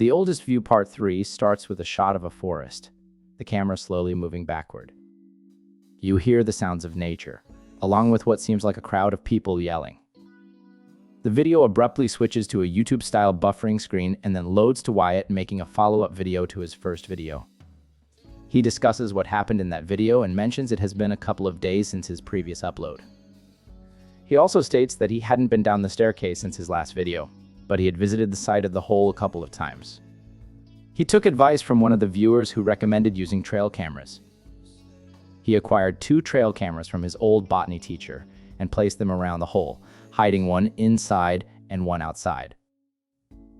The Oldest View Part 3 starts with a shot of a forest, the camera slowly moving backward. You hear the sounds of nature, along with what seems like a crowd of people yelling. The video abruptly switches to a YouTube-style buffering screen and then loads to Wyatt making a follow-up video to his first video. He discusses what happened in that video and mentions it has been a couple of days since his previous upload. He also states that he hadn't been down the staircase since his last video, but he had visited the site of the hole a couple of times. He took advice from one of the viewers who recommended using trail cameras. He acquired 2 trail cameras from his old botany teacher and placed them around the hole, hiding one inside and one outside.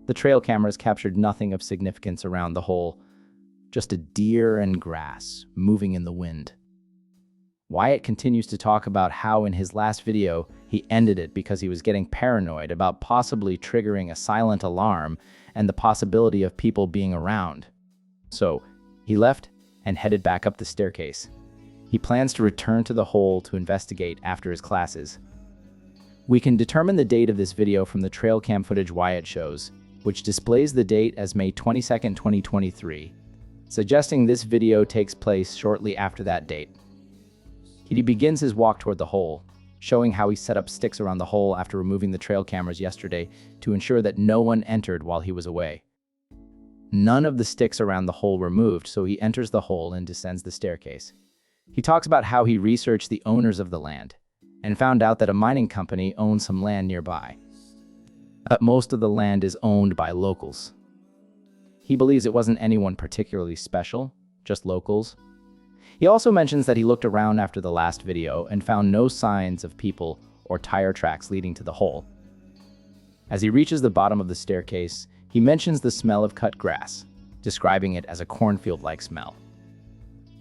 The trail cameras captured nothing of significance around the hole, just a deer and grass moving in the wind. Wyatt continues to talk about how in his last video he ended it because he was getting paranoid about possibly triggering a silent alarm and the possibility of people being around. So he left and headed back up the staircase. He plans to return to the hole to investigate after his classes. We can determine the date of this video from the trail cam footage Wyatt shows, which displays the date as May 22nd, 2023, suggesting this video takes place shortly after that date. He begins his walk toward the hole, showing how he set up sticks around the hole after removing the trail cameras yesterday to ensure that no one entered while he was away. None of the sticks around the hole were moved, so he enters the hole and descends the staircase. He talks about how he researched the owners of the land and found out that a mining company owns some land nearby. Most of the land is owned by locals. He believes it wasn't anyone particularly special, just locals. He also mentions that he looked around after the last video and found no signs of people or tire tracks leading to the hole. As he reaches the bottom of the staircase, he mentions the smell of cut grass, describing it as a cornfield-like smell.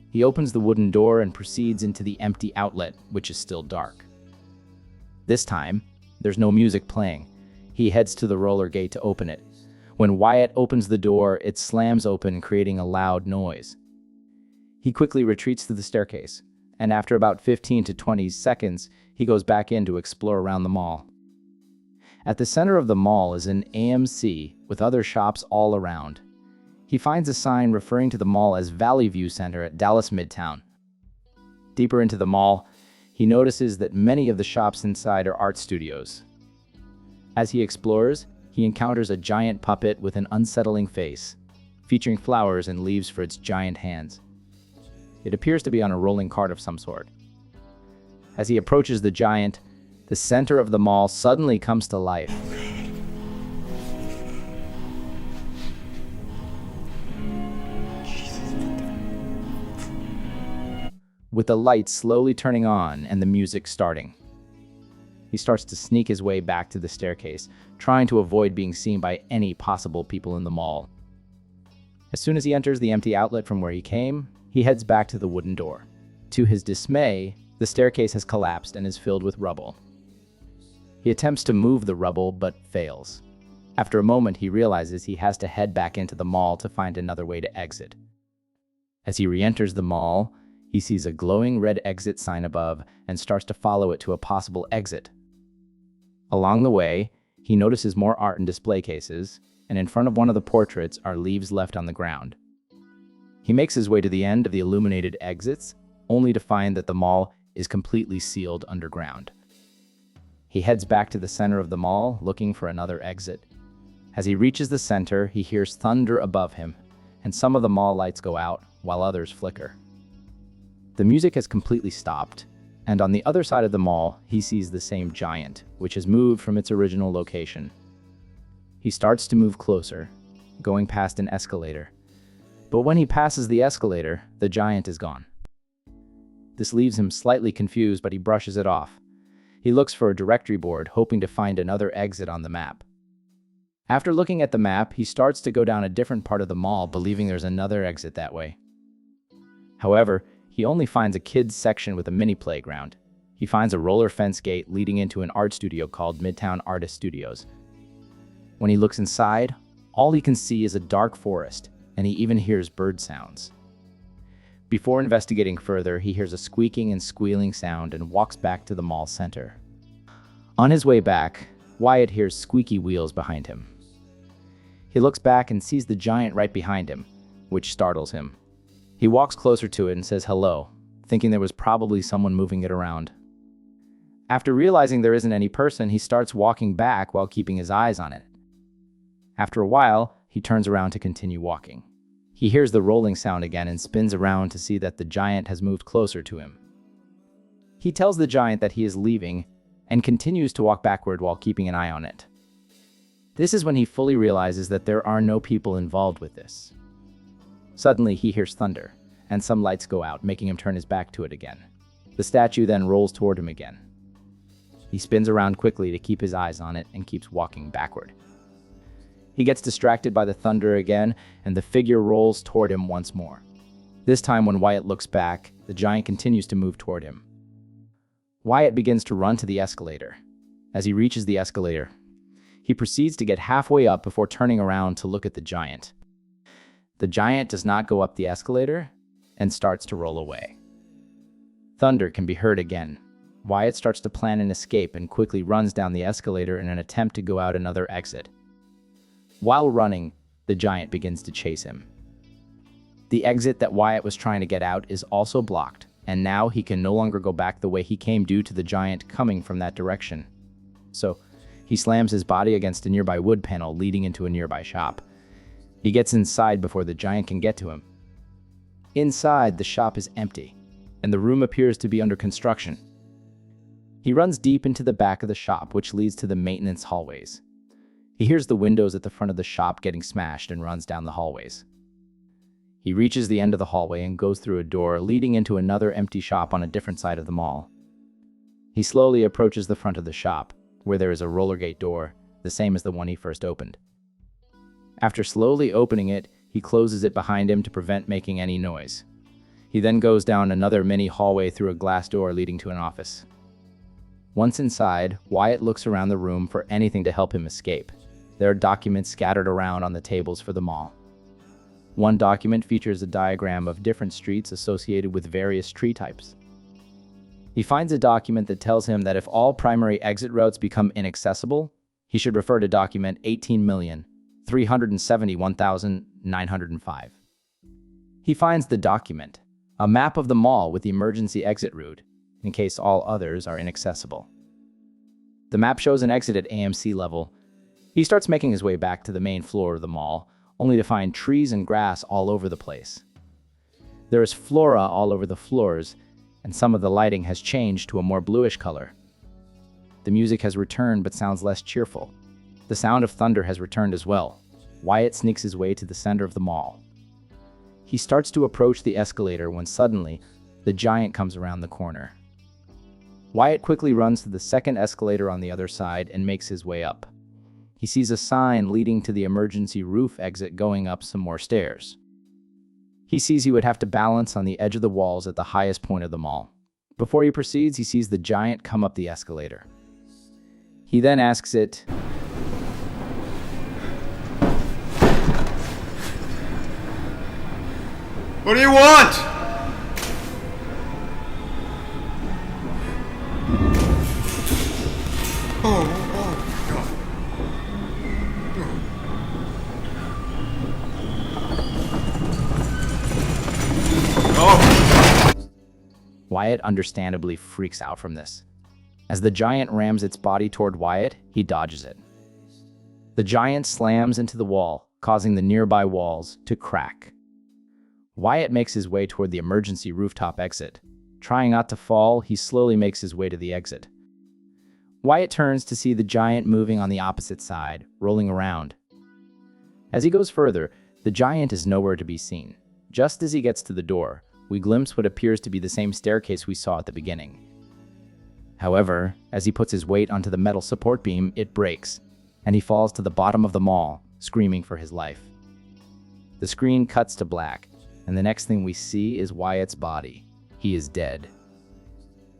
He opens the wooden door and proceeds into the empty outlet, which is still dark. This time, there's no music playing. He heads to the roller gate to open it. When Wyatt opens the door, it slams open, creating a loud noise. He quickly retreats to the staircase, and after about 15 to 20 seconds, he goes back in to explore around the mall. At the center of the mall is an AMC with other shops all around. He finds a sign referring to the mall as Valley View Center at Dallas Midtown. Deeper into the mall, he notices that many of the shops inside are art studios. As he explores, he encounters a giant puppet with an unsettling face, featuring flowers and leaves for its giant hands. It appears to be on a rolling cart of some sort. As he approaches the giant, the center of the mall suddenly comes to life. With the lights slowly turning on and the music starting. He starts to sneak his way back to the staircase, trying to avoid being seen by any possible people in the mall. As soon as he enters the empty outlet from where he came, he heads back to the wooden door. To his dismay, the staircase has collapsed and is filled with rubble. He attempts to move the rubble, but fails. After a moment, he realizes he has to head back into the mall to find another way to exit. As he re-enters the mall, he sees a glowing red exit sign above and starts to follow it to a possible exit. Along the way, he notices more art and display cases, and in front of one of the portraits are leaves left on the ground. He makes his way to the end of the illuminated exits, only to find that the mall is completely sealed underground. He heads back to the center of the mall, looking for another exit. As he reaches the center, he hears thunder above him, and some of the mall lights go out, while others flicker. The music has completely stopped, and on the other side of the mall, he sees the same giant, which has moved from its original location. He starts to move closer, going past an escalator. But when he passes the escalator, the giant is gone. This leaves him slightly confused, but he brushes it off. He looks for a directory board, hoping to find another exit on the map. After looking at the map, he starts to go down a different part of the mall, believing there's another exit that way. However, he only finds a kids section with a mini playground. He finds a roller fence gate leading into an art studio called Midtown Artist Studios. When he looks inside, all he can see is a dark forest, and he even hears bird sounds. Before investigating further, he hears a squeaking and squealing sound and walks back to the mall center. On his way back, Wyatt hears squeaky wheels behind him. He looks back and sees the giant right behind him, which startles him. He walks closer to it and says hello, thinking there was probably someone moving it around. After realizing there isn't any person, he starts walking back while keeping his eyes on it. After a while, he turns around to continue walking. He hears the rolling sound again and spins around to see that the giant has moved closer to him. He tells the giant that he is leaving and continues to walk backward while keeping an eye on it. This is when he fully realizes that there are no people involved with this. Suddenly, he hears thunder, and some lights go out, making him turn his back to it again. The statue then rolls toward him again. He spins around quickly to keep his eyes on it and keeps walking backward. He gets distracted by the thunder again, and the figure rolls toward him once more. This time, when Wyatt looks back, the giant continues to move toward him. Wyatt begins to run to the escalator. As he reaches the escalator, he proceeds to get halfway up before turning around to look at the giant. The giant does not go up the escalator and starts to roll away. Thunder can be heard again. Wyatt starts to plan an escape and quickly runs down the escalator in an attempt to go out another exit. While running, the giant begins to chase him. The exit that Wyatt was trying to get out is also blocked, and now he can no longer go back the way he came due to the giant coming from that direction. So, he slams his body against a nearby wood panel leading into a nearby shop. He gets inside before the giant can get to him. Inside, the shop is empty, and the room appears to be under construction. He runs deep into the back of the shop, which leads to the maintenance hallways. He hears the windows at the front of the shop getting smashed and runs down the hallways. He reaches the end of the hallway and goes through a door leading into another empty shop on a different side of the mall. He slowly approaches the front of the shop, where there is a roller gate door, the same as the one he first opened. After slowly opening it, he closes it behind him to prevent making any noise. He then goes down another mini hallway through a glass door leading to an office. Once inside, Wyatt looks around the room for anything to help him escape. There are documents scattered around on the tables for the mall. One document features a diagram of different streets associated with various tree types. He finds a document that tells him that if all primary exit routes become inaccessible, he should refer to document 18,371,905. He finds the document, a map of the mall with the emergency exit route, in case all others are inaccessible. The map shows an exit at AMC level. He starts making his way back to the main floor of the mall, only to find trees and grass all over the place. There is flora all over the floors, and some of the lighting has changed to a more bluish color. The music has returned but sounds less cheerful. The sound of thunder has returned as well. Wyatt sneaks his way to the center of the mall. He starts to approach the escalator when suddenly, the giant comes around the corner. Wyatt quickly runs to the second escalator on the other side and makes his way up. He sees a sign leading to the emergency roof exit going up some more stairs. He sees he would have to balance on the edge of the walls at the highest point of the mall. Before he proceeds, he sees the giant come up the escalator. He then asks it, "What do you want?" Oh, God. Oh. Wyatt understandably freaks out from this. As the giant rams its body toward Wyatt, he dodges it. The giant slams into the wall, causing the nearby walls to crack. Wyatt makes his way toward the emergency rooftop exit. Trying not to fall, he slowly makes his way to the exit. Wyatt turns to see the giant moving on the opposite side, rolling around. As he goes further, the giant is nowhere to be seen. Just as he gets to the door, we glimpse what appears to be the same staircase we saw at the beginning. However, as he puts his weight onto the metal support beam, it breaks, and he falls to the bottom of the mall, screaming for his life. The screen cuts to black, and the next thing we see is Wyatt's body. He is dead.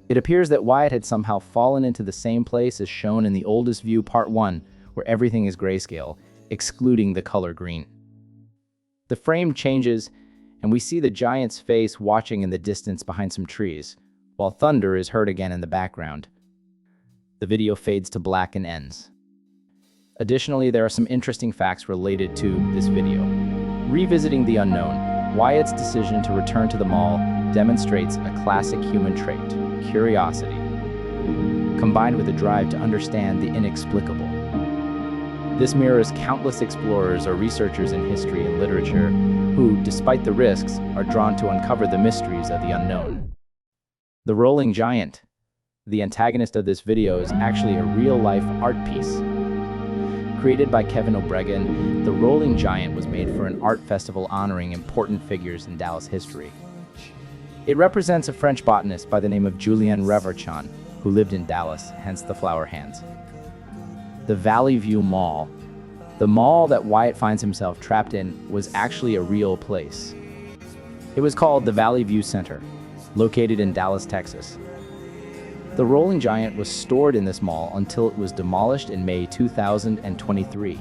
It appears that Wyatt had somehow fallen into the same place as shown in the oldest view part 1, where everything is grayscale, excluding the color green. The frame changes, and we see the giant's face watching in the distance behind some trees, while thunder is heard again in the background. The video fades to black and ends. Additionally, there are some interesting facts related to this video. Revisiting the unknown, Wyatt's decision to return to the mall demonstrates a classic human trait, curiosity, combined with a drive to understand the inexplicable. This mirrors countless explorers or researchers in history and literature who, despite the risks, are drawn to uncover the mysteries of the unknown. The Rolling Giant. The antagonist of this video is actually a real-life art piece. Created by Kevin Obregon, The Rolling Giant was made for an art festival honoring important figures in Dallas history. It represents a French botanist by the name of Julien Reverchon, who lived in Dallas, hence the flower hands. The Valley View Mall. The mall that Wyatt finds himself trapped in was actually a real place. It was called the Valley View Center, located in Dallas, Texas. The Rolling Giant was stored in this mall until it was demolished in May 2023.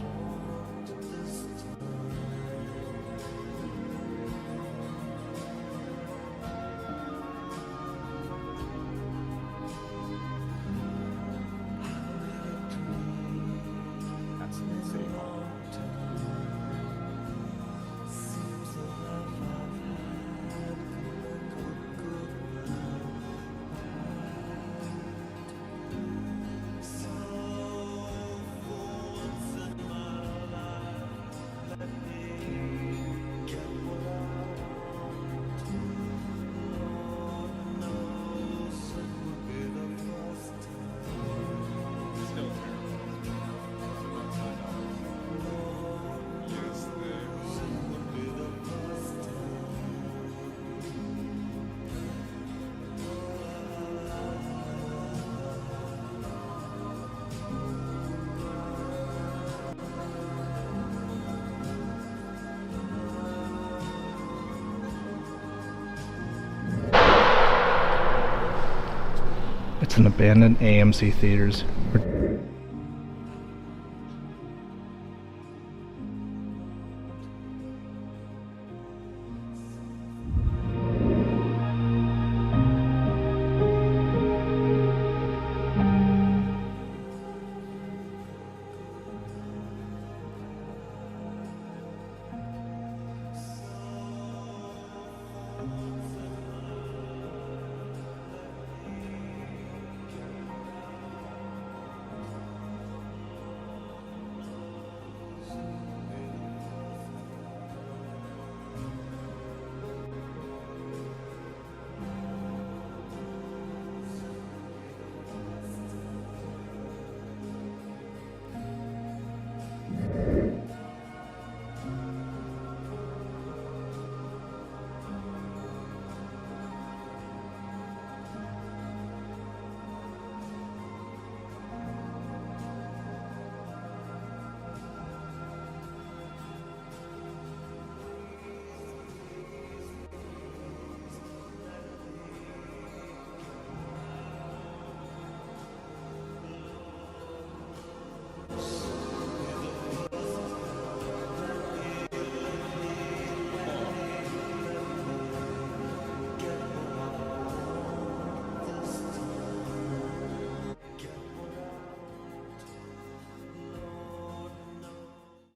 It's an abandoned AMC theaters where